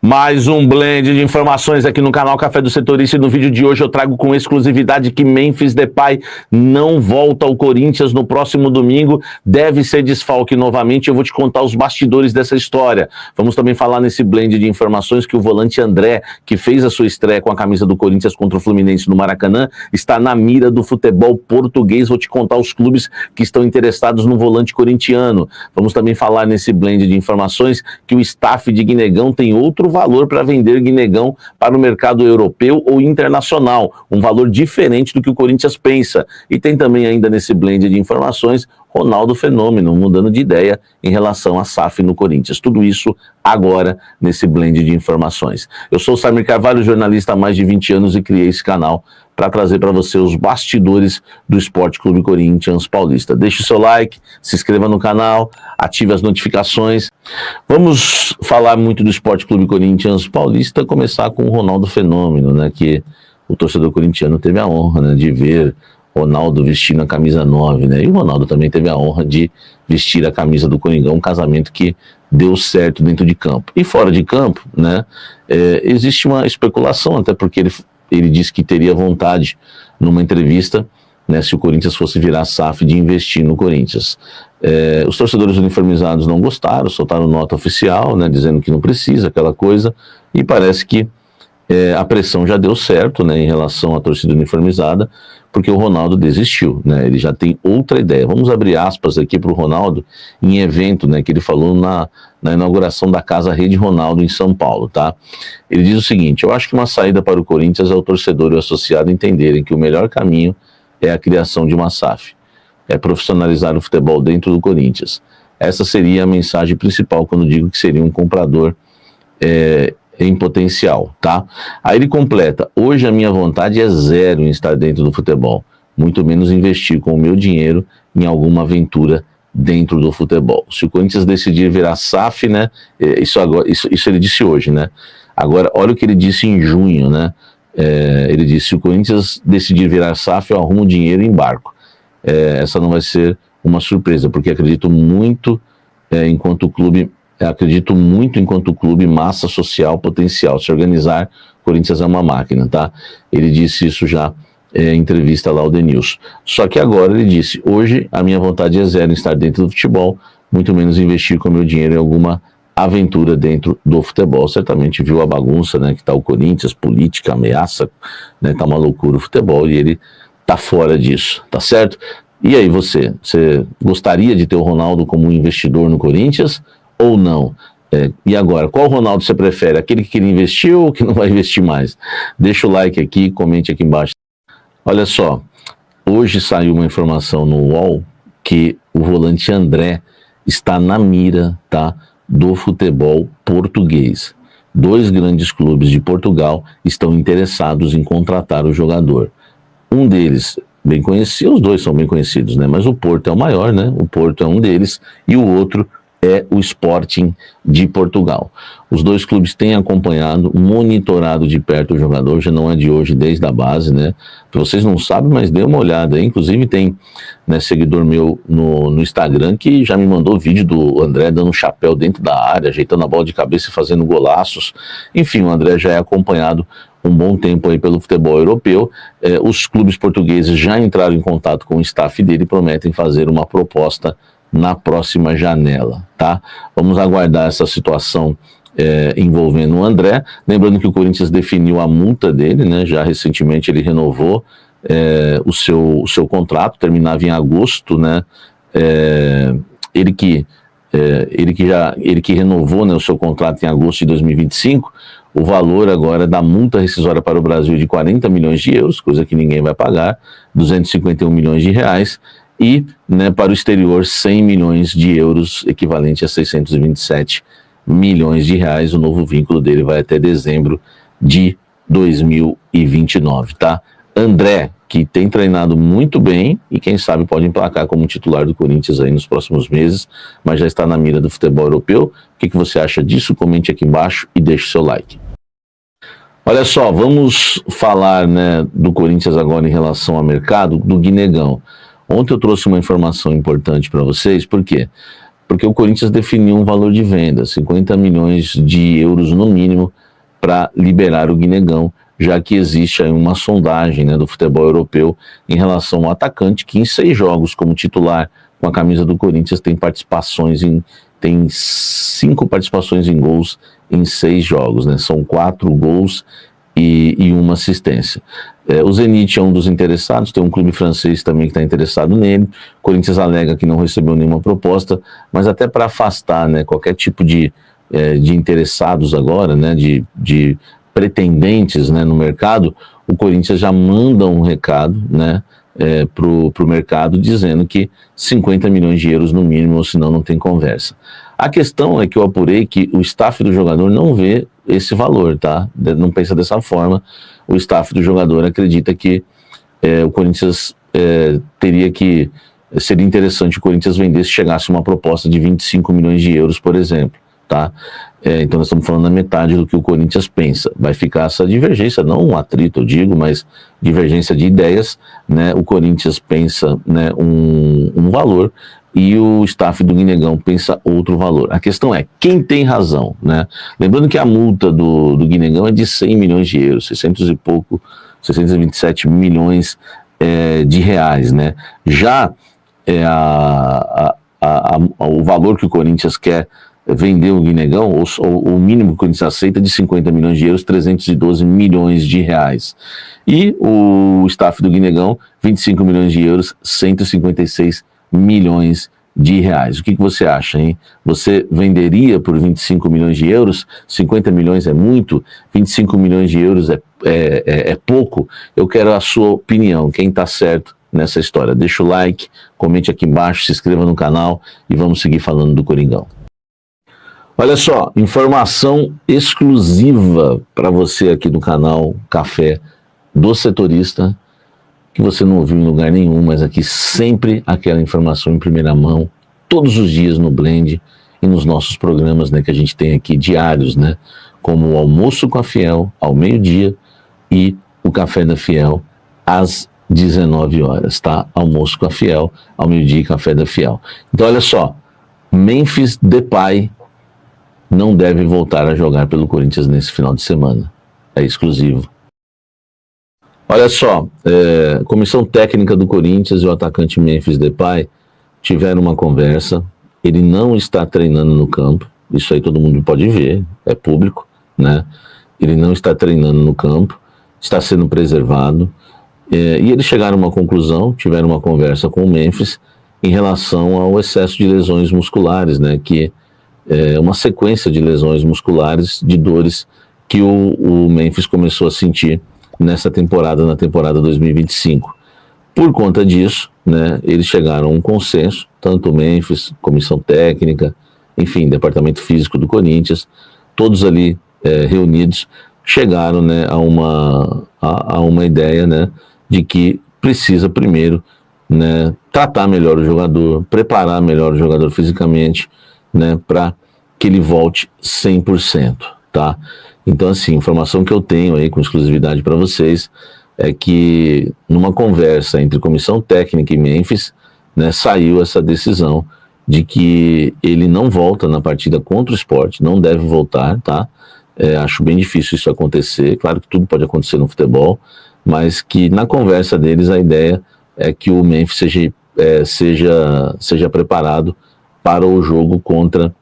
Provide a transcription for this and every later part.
Mais um blend de informações aqui no canal Café do Setorista, e no vídeo de hoje eu trago com exclusividade que Memphis Depay não volta ao Corinthians no próximo domingo, deve ser desfalque novamente. Eu vou te contar os bastidores dessa história. Vamos também falar nesse blend de informações que o volante André, que fez a sua estreia com a camisa do Corinthians contra o Fluminense no Maracanã, está na mira do futebol português. Vou te contar os clubes que estão interessados no volante corintiano. Vamos também falar nesse blend de informações que o staff de Guinegão tem outro valor para vender Guinegão para o mercado europeu ou internacional, um valor diferente do que o Corinthians pensa. E tem também ainda nesse blend de informações Ronaldo Fenômeno mudando de ideia em relação a SAF no Corinthians. Tudo isso agora nesse blend de informações. Eu sou o Samir Carvalho, jornalista há mais de 20 anos e criei esse canal para trazer para você os bastidores do Esporte Clube Corinthians Paulista. Deixe o seu like, se inscreva no canal, ative as notificações. Vamos falar muito do Esporte Clube Corinthians Paulista, começar com o Ronaldo Fenômeno, né, que o torcedor corintiano teve a honra, né, de ver Ronaldo vestindo a camisa 9, né, e o Ronaldo também teve a honra de vestir a camisa do Coringão, um casamento que deu certo dentro de campo. E fora de campo, né, existe uma especulação, até porque ele disse que teria vontade, numa entrevista, né, se o Corinthians fosse virar SAF, de investir no Corinthians. Os torcedores uniformizados não gostaram, soltaram nota oficial, né, dizendo que não precisa, aquela coisa, e parece que a pressão já deu certo, né, em relação à torcida uniformizada, porque o Ronaldo desistiu, né, ele já tem outra ideia. Vamos abrir aspas aqui para o Ronaldo, em evento, né, que ele falou na inauguração da Casa Rede Ronaldo em São Paulo, tá? Ele diz o seguinte: eu acho que uma saída para o Corinthians é o torcedor e o associado entenderem que o melhor caminho é a criação de uma SAF, é profissionalizar o futebol dentro do Corinthians. Essa seria a mensagem principal quando digo que seria um comprador em potencial, tá? Aí ele completa: hoje a minha vontade é zero em estar dentro do futebol, muito menos investir com o meu dinheiro em alguma aventura dentro do futebol. Se o Corinthians decidir virar SAF, né, isso ele disse hoje, né? Agora, olha o que ele disse em junho, né? Ele disse: se o Corinthians decidir virar SAF, eu arrumo dinheiro e embarco. Essa não vai ser uma surpresa, porque acredito muito enquanto clube, massa social, potencial. Se organizar, o Corinthians é uma máquina, tá? Ele disse isso já em entrevista lá ao Denilson. Só que agora ele disse: hoje a minha vontade é zero em estar dentro do futebol, muito menos investir com o meu dinheiro em alguma aventura dentro do futebol. Certamente viu a bagunça, né, que tá o Corinthians, política, ameaça, né, tá uma loucura o futebol, e ele tá fora disso, tá certo? E aí você gostaria de ter o Ronaldo como um investidor no Corinthians ou não? E agora, qual Ronaldo você prefere? Aquele que queria investir ou que não vai investir mais? Deixa o like aqui, comente aqui embaixo. Olha só, hoje saiu uma informação no UOL que o volante André está na mira, tá, do futebol português. 2 grandes clubes de Portugal estão interessados em contratar o jogador. Um deles, bem conhecido, os dois são bem conhecidos, né? Mas o Porto é o maior, né? O Porto é um deles, e o outro é o Sporting de Portugal. Os 2 clubes têm acompanhado, monitorado de perto o jogador, já não é de hoje, desde a base, né? Vocês não sabem, mas dê uma olhada. Inclusive tem, né, seguidor meu no Instagram que já me mandou vídeo do André dando um chapéu dentro da área, ajeitando a bola de cabeça e fazendo golaços. Enfim, o André já é acompanhado um bom tempo aí pelo futebol europeu. Os clubes portugueses já entraram em contato com o staff dele e prometem fazer uma proposta na próxima janela, tá? Vamos aguardar essa situação envolvendo o André. Lembrando que o Corinthians definiu a multa dele, né? Já recentemente ele renovou o seu contrato, terminava em agosto, né? Ele que renovou, né, o seu contrato em agosto de 2025. O valor agora da multa rescisória para o Brasil é de 40 milhões de euros, coisa que ninguém vai pagar, 251 milhões de reais, e, né, para o exterior 100 milhões de euros, equivalente a 627 milhões de reais. O novo vínculo dele vai até dezembro de 2029, tá? André, que tem treinado muito bem e quem sabe pode emplacar como titular do Corinthians aí nos próximos meses, mas já está na mira do futebol europeu. O que você acha disso? Comente aqui embaixo e deixe o seu like. Olha só, vamos falar, né, do Corinthians agora em relação ao mercado do Guinegão. Ontem eu trouxe uma informação importante para vocês, porque porque o Corinthians definiu um valor de venda, 50 milhões de euros no mínimo, para liberar o Guinegão, já que existe aí uma sondagem, né, do futebol europeu em relação ao atacante, que em 6 jogos como titular com a camisa do Corinthians tem 5 participações em gols em 6 jogos, né? São 4 gols e uma assistência. O Zenit é um dos interessados, tem um clube francês também que está interessado nele. O Corinthians alega que não recebeu nenhuma proposta, mas até para afastar, né, qualquer tipo de interessados agora, né, de pretendentes, né, no mercado, o Corinthians já manda um recado, né, para o mercado dizendo que 50 milhões de euros no mínimo, ou senão não tem conversa. A questão é que eu apurei que o staff do jogador não vê esse valor, tá? Não pensa dessa forma. O staff do jogador acredita que o Corinthians seria interessante o Corinthians vender se chegasse uma proposta de 25 milhões de euros, por exemplo, tá? Então nós estamos falando da metade do que o Corinthians pensa. Vai ficar essa divergência, não um atrito, eu digo, mas divergência de ideias, né? O Corinthians pensa, né, um valor e o staff do Guinegão pensa outro valor. A questão é, quem tem razão, né? Lembrando que a multa do Guinegão é de 100 milhões de euros, 627 milhões de reais, né? Já o valor que o Corinthians quer vender o Guinegão, ou o mínimo que o Corinthians aceita, de 50 milhões de euros, 312 milhões de reais. E o staff do Guinegão, 25 milhões de euros, 156 milhões de reais. O que você acha, hein? Você venderia por 25 milhões de euros? 50 milhões é muito? 25 milhões de euros é pouco? Eu quero a sua opinião, quem está certo nessa história. Deixa o like, comente aqui embaixo, se inscreva no canal e vamos seguir falando do Coringão. Olha só, informação exclusiva para você aqui no canal Café do Setorista, que você não ouviu em lugar nenhum, mas aqui sempre aquela informação em primeira mão, todos os dias no Blend e nos nossos programas, né, que a gente tem aqui diários, né, como o Almoço com a Fiel ao meio-dia e o Café da Fiel às 19 horas, tá? Almoço com a Fiel ao meio-dia e Café da Fiel. Então olha só, Memphis Depay não deve voltar a jogar pelo Corinthians nesse final de semana. É exclusivo. Olha só, comissão técnica do Corinthians e o atacante Memphis Depay tiveram uma conversa. Ele não está treinando no campo. Isso aí todo mundo pode ver, é público, né? Ele não está treinando no campo, está sendo preservado. E eles chegaram a uma conclusão, tiveram uma conversa com o Memphis em relação ao excesso de lesões musculares, né? Que uma sequência de lesões musculares, de dores que o Memphis começou a sentir nessa temporada, na temporada 2025. Por conta disso, né, eles chegaram a um consenso, tanto o Memphis, comissão técnica, enfim, departamento físico do Corinthians, todos ali reunidos, chegaram, né, a uma ideia, né, de que precisa primeiro, né, tratar melhor o jogador, preparar melhor o jogador fisicamente, né, para que ele volte 100%, tá? Então, assim, informação que eu tenho aí com exclusividade para vocês é que numa conversa entre comissão técnica e Memphis, né, saiu essa decisão de que ele não volta na partida contra o Sport, não deve voltar, tá? Acho bem difícil isso acontecer, claro que tudo pode acontecer no futebol, mas que na conversa deles a ideia é que o Memphis seja preparado para o jogo contra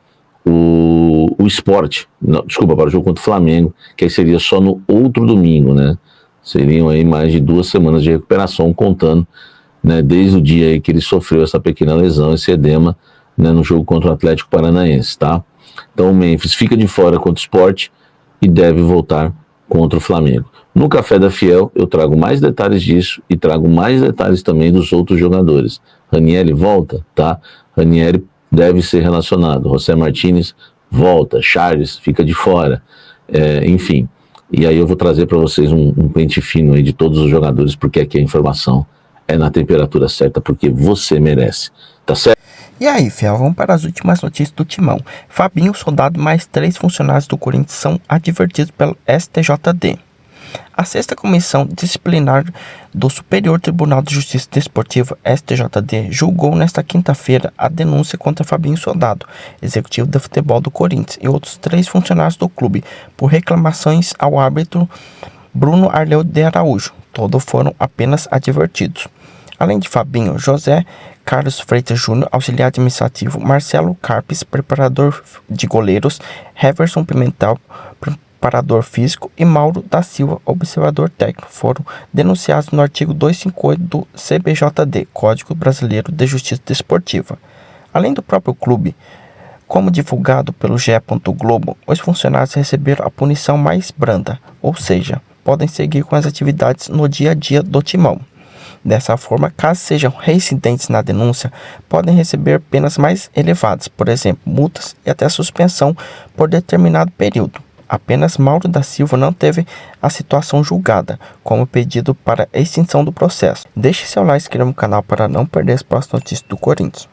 o Sport, para o jogo contra o Flamengo, que aí seria só no outro domingo, né? Seriam aí mais de 2 semanas de recuperação, contando, né, desde o dia aí que ele sofreu essa pequena lesão, esse edema, né, no jogo contra o Atlético Paranaense, tá? Então o Memphis fica de fora contra o Sport e deve voltar contra o Flamengo. No Café da Fiel eu trago mais detalhes disso e trago mais detalhes também dos outros jogadores. Ranieri volta, tá? Ranieri deve ser relacionado. José Martínez volta, Charles fica de fora, enfim. E aí eu vou trazer para vocês um pente fino aí de todos os jogadores, porque aqui a informação é na temperatura certa, porque você merece, tá certo? E aí, Fiel, vamos para as últimas notícias do Timão. Fabinho, Soldado e mais 3 funcionários do Corinthians são advertidos pelo STJD. A 6ª Comissão Disciplinar do Superior Tribunal de Justiça Desportiva, STJD, julgou nesta quinta-feira a denúncia contra Fabinho Soldado, executivo de futebol do Corinthians, e outros 3 funcionários do clube, por reclamações ao árbitro Bruno Arleu de Araújo. Todos foram apenas advertidos. Além de Fabinho, José Carlos Freitas Júnior, auxiliar administrativo, Marcelo Carpes, preparador de goleiros, Heverson Pimentel, preparador físico, e Mauro da Silva, observador técnico, foram denunciados no artigo 258 do CBJD, Código Brasileiro de Justiça Desportiva. Além do próprio clube, como divulgado pelo GE. Globo, os funcionários receberam a punição mais branda, ou seja, podem seguir com as atividades no dia a dia do timão. Dessa forma, caso sejam reincidentes na denúncia, podem receber penas mais elevadas, por exemplo, multas e até suspensão por determinado período. Apenas Mauro da Silva não teve a situação julgada, como pedido para extinção do processo. Deixe seu like e inscreva no canal para não perder as próximas notícias do Corinthians.